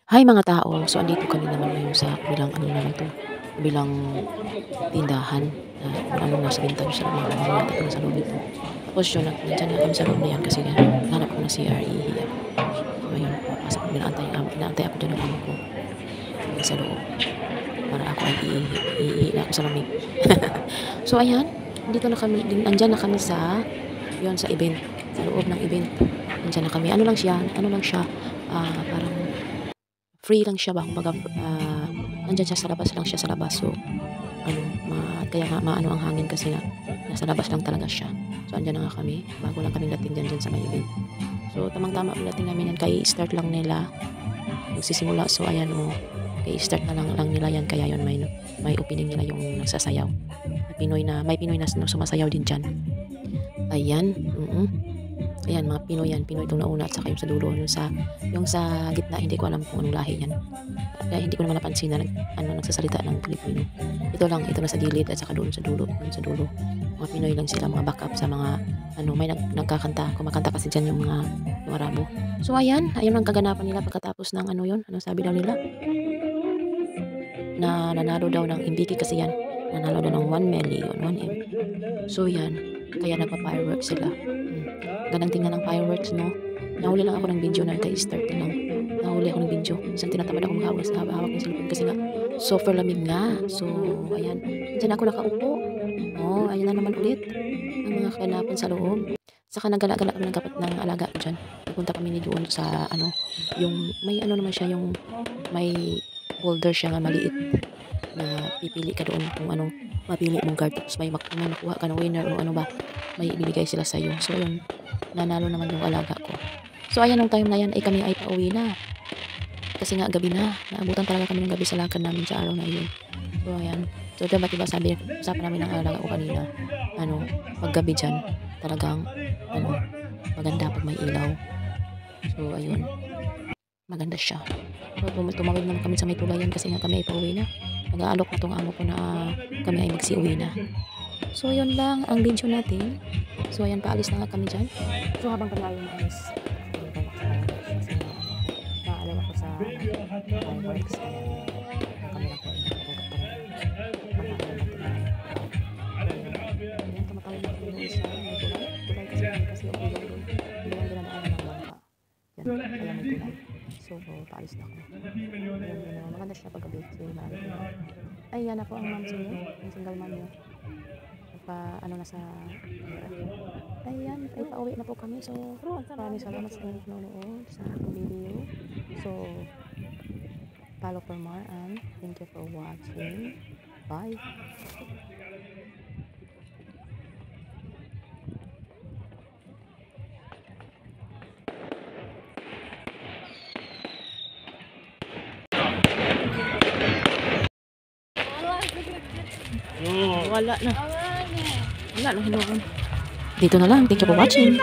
Hi mga tao, so andito kami naman ngayon sa bilang ano naman to, bilang tindahan na kung anong nasa bintana siya mga ano yata kami sa loob nito. Tapos yun, nandyan na kami sa loob na yan kasi hanap ko ng CR, iihi ako. So ayun, papasok ko, inaantay ako dyan ng amo ko sa loob para ako ay iihi na ako sa lamig. So ayan, dito na kami, andyan na kami sa, yun sa event, sa loob ng event. Andyan na kami, ano lang siya, parang free lang siya ba kumbaga, nandiyan siya sa labas lang siya sa labas. So ano, kaya nga maano ang hangin kasi nga nasa labas lang talaga siya. So andiyan na nga kami, bago lang kaming dating diyan sa may event. So tamang-tama pagdating namin yan, kai-start lang nila, magsisimula. So ayan, kai-start na lang nila yan, kaya yun may opening nila yung nagsasayaw. May Pinoy na sumasayaw din diyan. Ayan, ayan mga Pinoy yan, Pinoy itong nauna at saka yung sa dulo, yung sa gitna hindi ko alam kung anong lahi yan. Kaya hindi ko naman napansin na nagsasalita ng Pilipino. Ito na sa gilid at saka doon sa dulo, mga Pinoy lang sila, mga backup sa mga may kumakanta kasi diyan yung Arabo. So ayan ang kaganapan nila pagkatapos ng sabi daw nila na nanalo daw ng Mbiki kasi yan, nanalo daw ng 1 million, 1M. So yan, kaya nagpa-fireworks sila. Gandang tingnan ng fireworks, no? Nahuli lang ako ng video na kay-start na lang. Nahuli ako ng video. Isang tinatamad ako maghawak ng cellphone kasi nga super lamig nga. So, ayan. Diyan ako nakaupo. Oh, ayan na naman ulit ang mga kaganapan sa loob. Saka nagala-gala kami ng alaga ko dyan. Nagpunta kami ni doon sa yung may naman siya, yung may holder siya nga maliit na pipili ka doon kung anong mapili mong card. Tapos may makuha ka ng winner o ano ba, may ibibigay sila sa iyo. So, ayun. Nanalo naman yung alaga ko. So ayan, nung time na yan ay kami ay pauwi na. Kasi nga gabi na. Naabutan talaga kami ng gabi sa lakad namin sa araw na iyon. So ayan. So diba usapan namin ng alaga ko kanina. Pag gabi dyan, talagang maganda pag may ilaw. So ayun. Maganda siya. So tumawid naman kami sa may tulayan kasi nga kami ay pauwi na. Nag-aalok na tong amo ko na kami ay magsiuwi na. So yun lang ang video natin. So ayan, paalis na nga kami dyan. So habang kami ay maalis, naalam ako sa fireworks. Kami lang po ayan, tumatawid na kami ng isa. Tulay kasi yung ilaw doon. Hindi lang dinadaan ng bangka. Yan, kaya may tulay. So paalis na kami. Maganda siya paggabi. So ay yan ako ang mom niyo, ang single mom niyo. Na sa ayan, ay pauwi na po kami. So maraming salamat sa nanonood sa aking video. So follow for more and thank you for watching. Bye. Wala na. Dito na lang. Thank you for watching.